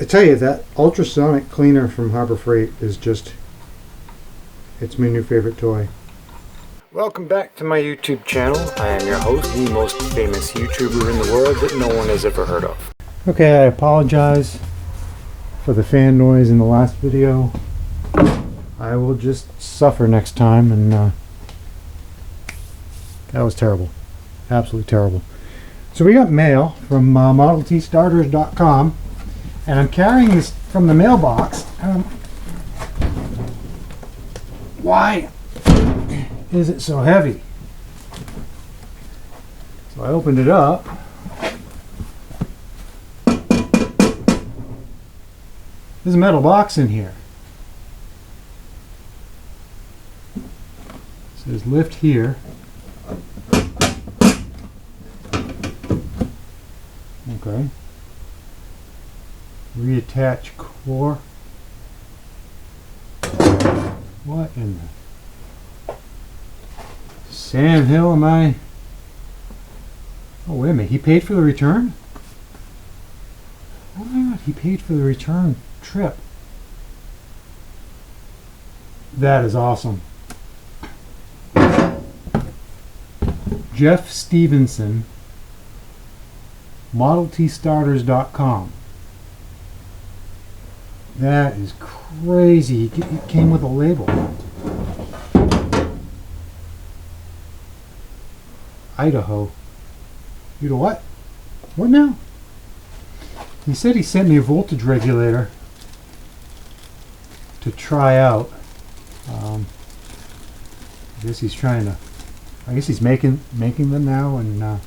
I tell you, that ultrasonic cleaner from Harbor Freight is just, it's my new favorite toy. Welcome back to my YouTube channel. I am your host, the most famous YouTuber in the world that no one has ever heard of. Okay, I apologize for the fan noise in the last video. I will just suffer next time, and that was terrible. Absolutely terrible. So we got mail from ModelTStarters.com, and I'm carrying this from the mailbox. Why is it so heavy? So I opened it up. There's a metal box in here. It says lift here. Okay. Reattach core. What in the Sam Hill am I? Oh, wait a minute. He paid for the return? Oh my God, he paid for the return trip. That is awesome. Jeff Stevenson, ModelTStarters.com. That is crazy. It came with a label. Idaho. You know what? What now? He said he sent me a voltage regulator to try out. I guess he's trying to. I guess he's making them now, and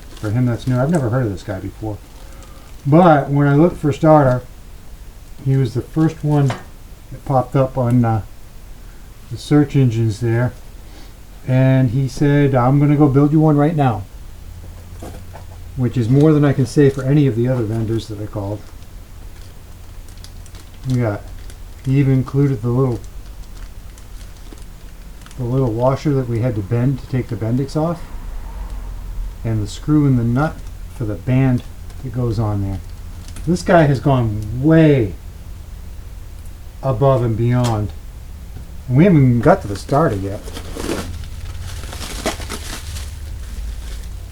for him that's new. I've never heard of this guy before. But when I looked for a starter, he was the first one that popped up on the search engines there, and he said, "I'm going to go build you one right now," which is more than I can say for any of the other vendors that I called. He even included the little washer that we had to bend to take the Bendix off, and the screw and the nut for the band that goes on there. This guy has gone way above and beyond, and we haven't even got to the starter yet.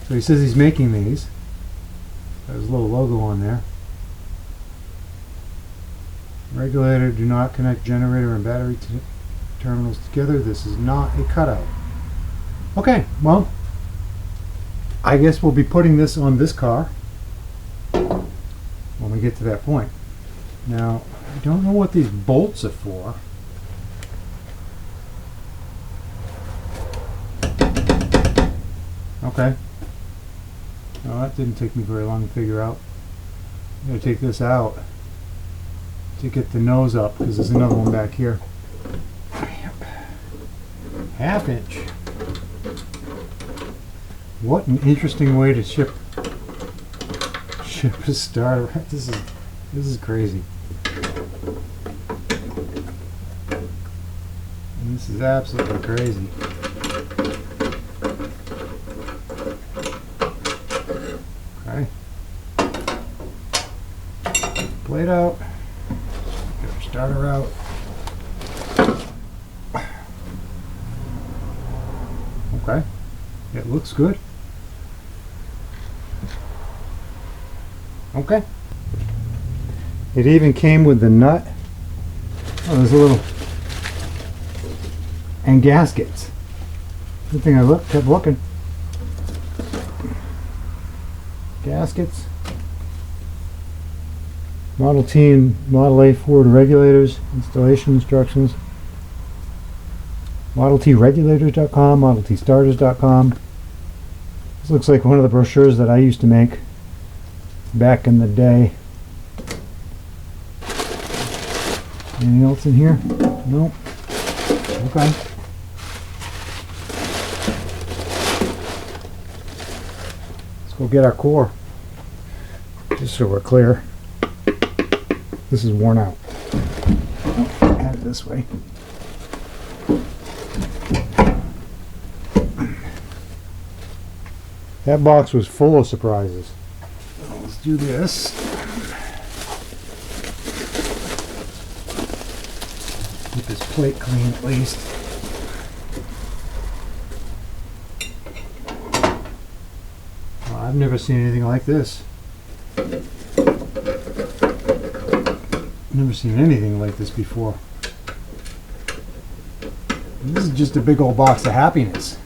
So he says he's making these. There's a little logo on there. Regulator, do not connect generator and battery terminals together. This is not a cutout. Okay, well, I guess we'll be putting this on this car when we get to that point. Now, I don't know what these bolts are for. Okay. No, that didn't take me very long to figure out. I'm going to take this out to get the nose up, because there's another one back here. Half inch. What an interesting way to ship a starter. This is crazy. This is absolutely crazy. Okay. Plate out. Get our starter out. Okay. It looks good. Okay. It even came with the nut. Oh, there's a little. And gaskets. Good thing I kept looking. Gaskets. Model T and Model A Ford regulators. Installation instructions. ModelTRegulators.com, ModelTStarters.com. This looks like one of the brochures that I used to make back in the day. Anything else in here? Nope. Okay. Let's go get our core. Just so we're clear. This is worn out. Add it this way. That box was full of surprises. Let's do this. Keep his plate clean at least. Well, I've never seen anything like this. Never seen anything like this before. This is just a big old box of happiness.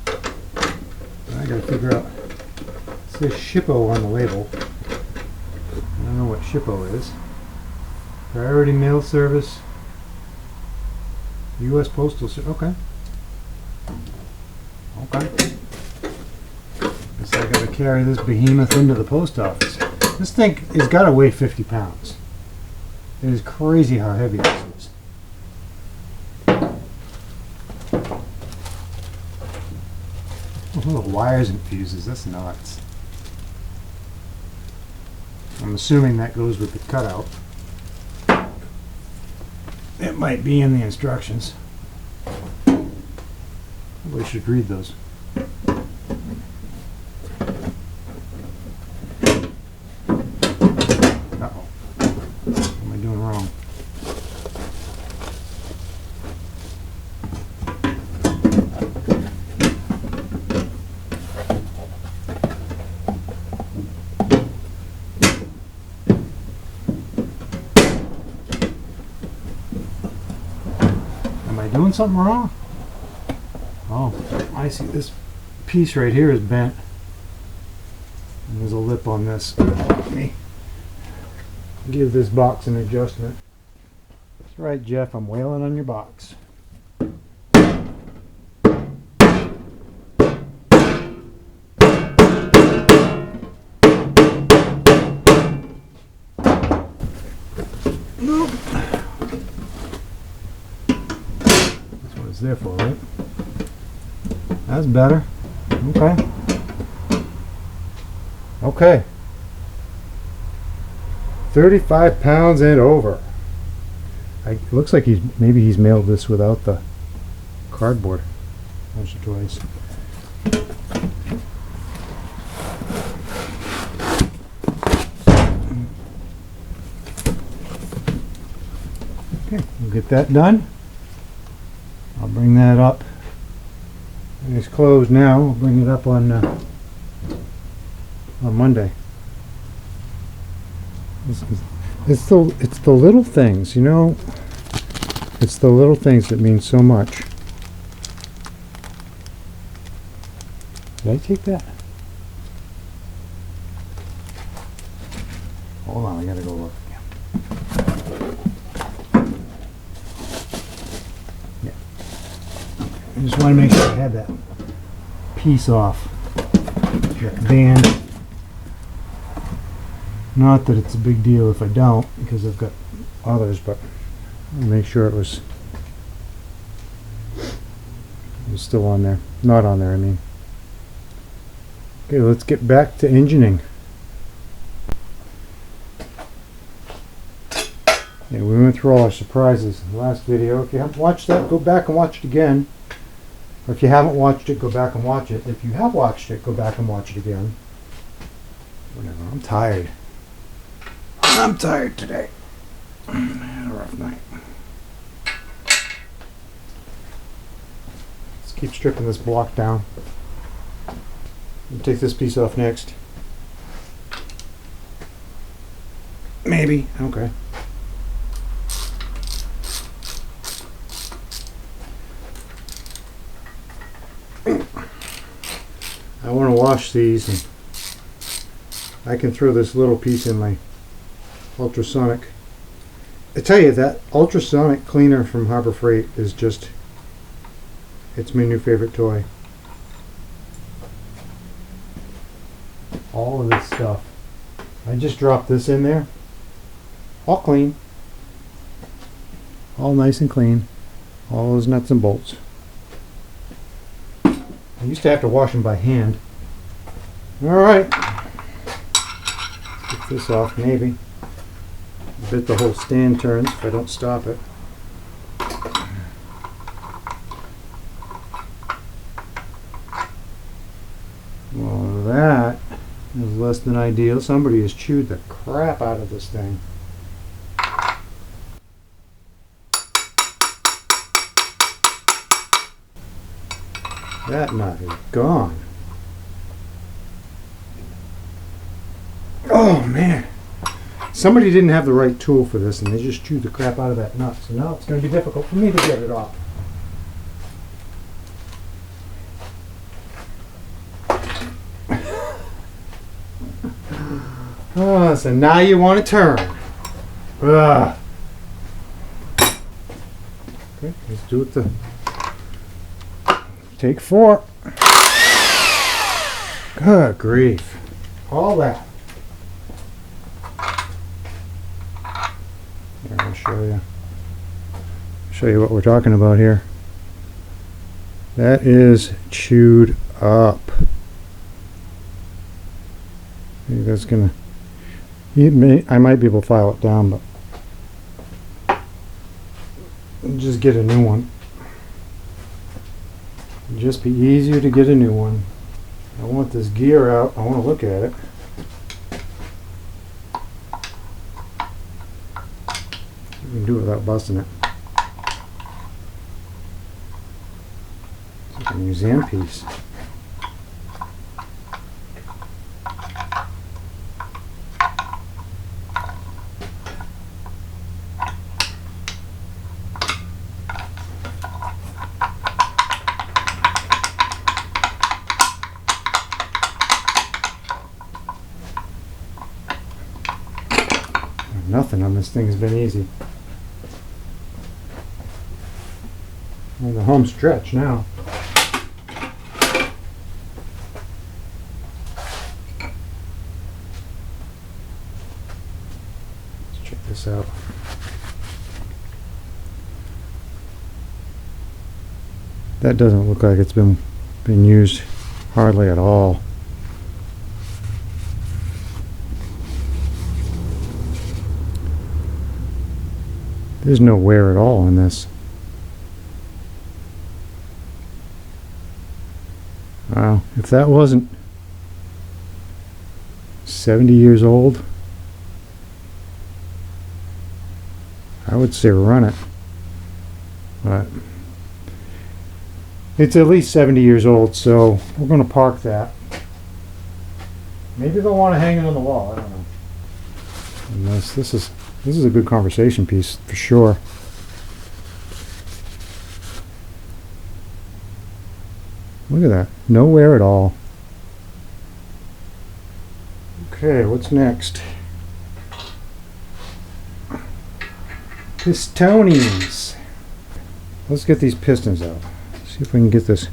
I gotta figure out. It says Shippo on the label. I don't know what Shippo is. Priority mail service. U.S. Postal Service. Okay. Okay. Guess I gotta carry this behemoth into the post office. This thing has gotta weigh 50 pounds. It is crazy how heavy this is. Oh, wires and fuses, that's nuts. I'm assuming that goes with the cutout. It might be in the instructions. Probably should read those. Uh-oh. What am I doing wrong? Am I doing something wrong? Oh, I see this piece right here is bent. And there's a lip on this. Let me give this box an adjustment. That's right, Jeff, I'm wailing on your box. Nope. That's what it's there for, right? That's better. Okay. Okay. 35 pounds and over. It looks like maybe he's mailed this without the cardboard. Bunch of toys. Okay, we'll get that done. I'll bring that up. It's closed now. We'll bring it up on Monday. It's the little things, you know. It's the little things that mean so much. Did I take that? Hold on, I gotta go look. Yeah. I just want to make sure I had that piece off. That band. Not that it's a big deal if I don't, because I've got others, but I'll make sure it was still on there. Not on there, I mean. Okay, let's get back to engineering. Yeah, we went through all our surprises in the last video. If you haven't watched that, go back and watch it again. Or if you haven't watched it, go back and watch it. If you have watched it, go back and watch it again. Whatever, I'm tired. I'm tired today. I had a rough night. Let's keep stripping this block down. We'll take this piece off next. Maybe. Okay. I want to wash these, and I can throw this little piece in my ultrasonic. I tell you, that ultrasonic cleaner from Harbor Freight is just, it's my new favorite toy. All of this stuff. I just dropped this in there. All clean. All nice and clean. All those nuts and bolts. I used to have to wash them by hand. Alright. Get this off, maybe. I bet the whole stand turns if I don't stop it. Well, that less than ideal. Somebody has chewed the crap out of this thing. That nut is gone. Oh man. Somebody didn't have the right tool for this and they just chewed the crap out of that nut. So now it's going to be difficult for me to get it off. Oh, so now you want to turn. Ugh. Okay, let's do it. Take 4. Good grief. All that. Here, I'll show you what we're talking about here. That is chewed up. Maybe that's gonna. I might be able to file it down, but just get a new one. It'd just be easier to get a new one. I want this gear out. I want to look at it. You can do it without busting it. It's like a museum piece. Nothing on this thing has been easy. We're in the home stretch now. Let's check this out. That doesn't look like it's been used hardly at all. There's no wear at all in this. Wow, if that wasn't 70 years old, I would say run it. But it's at least 70 years old, so we're going to park that. Maybe they'll want to hang it on the wall, I don't know. And this is a good conversation piece for sure. Look at that. No wear at all. Okay, what's next? Pistons. Let's get these pistons out. See if we can get this.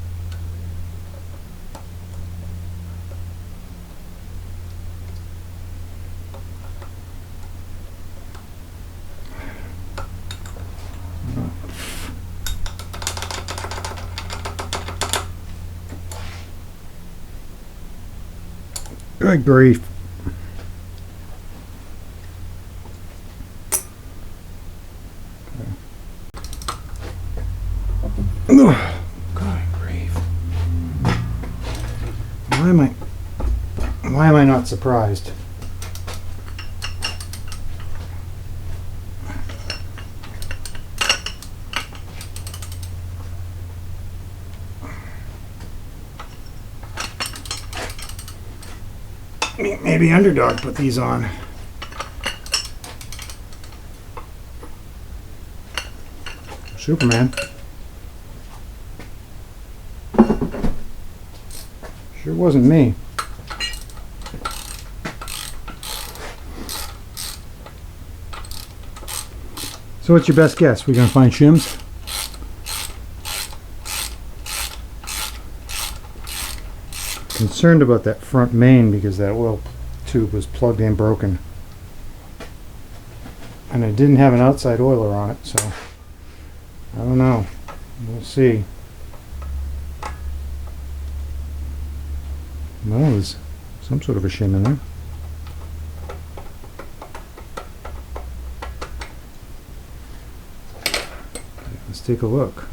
Good grief. Good grief. Why am I not surprised? Maybe Underdog put these on. Superman. Sure wasn't me. So what's your best guess? We're gonna find shims? Concerned about that front main because that oil tube was plugged in broken, and I didn't have an outside oiler on it, so I don't know. We'll see. Well, there's some sort of a shim in there. Let's take a look.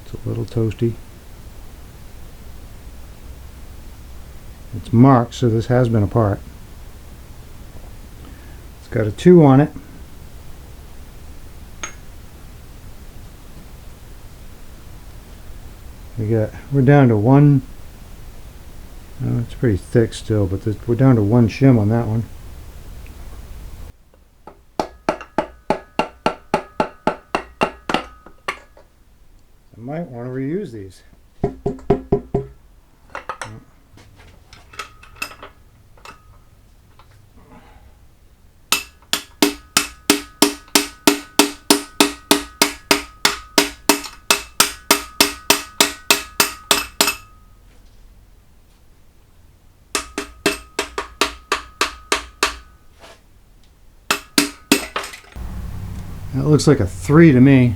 It's a little toasty. It's marked, so this has been a part. It's got a 2 on it. We're down to 1. Oh, it's pretty thick still, but we're down to 1 shim on that one. I might want to reuse these. That looks like a 3 to me.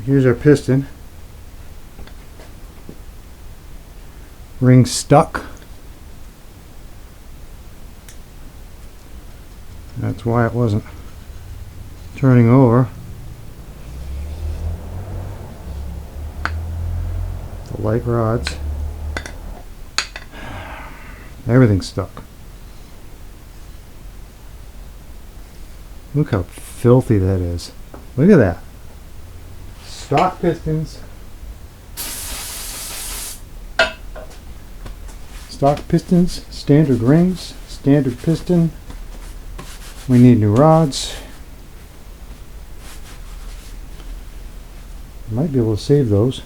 Here's our piston. Ring stuck. That's why it wasn't turning over. The light rods. Everything's stuck. Look how filthy that is. Look at that. Stock pistons. Stock pistons, standard rings, standard piston. We need new rods. Might be able to save those.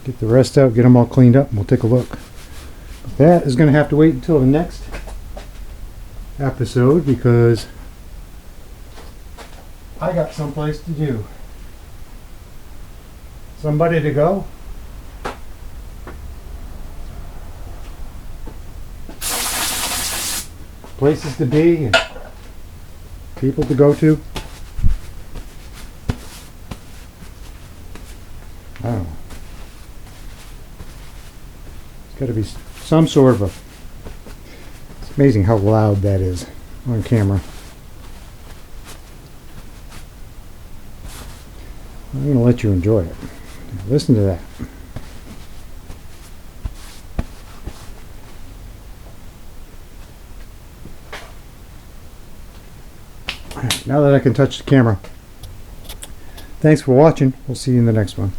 Get the rest out, get them all cleaned up, and we'll take a look. But that is going to have to wait until the next episode because I got someplace to do. Somebody to go. Places to be and people to go to. I don't know. It's got to be some sort of a... It's amazing how loud that is on camera. I'm going to let you enjoy it. Listen to that. Now that I can touch the camera. Thanks for watching. We'll see you in the next one.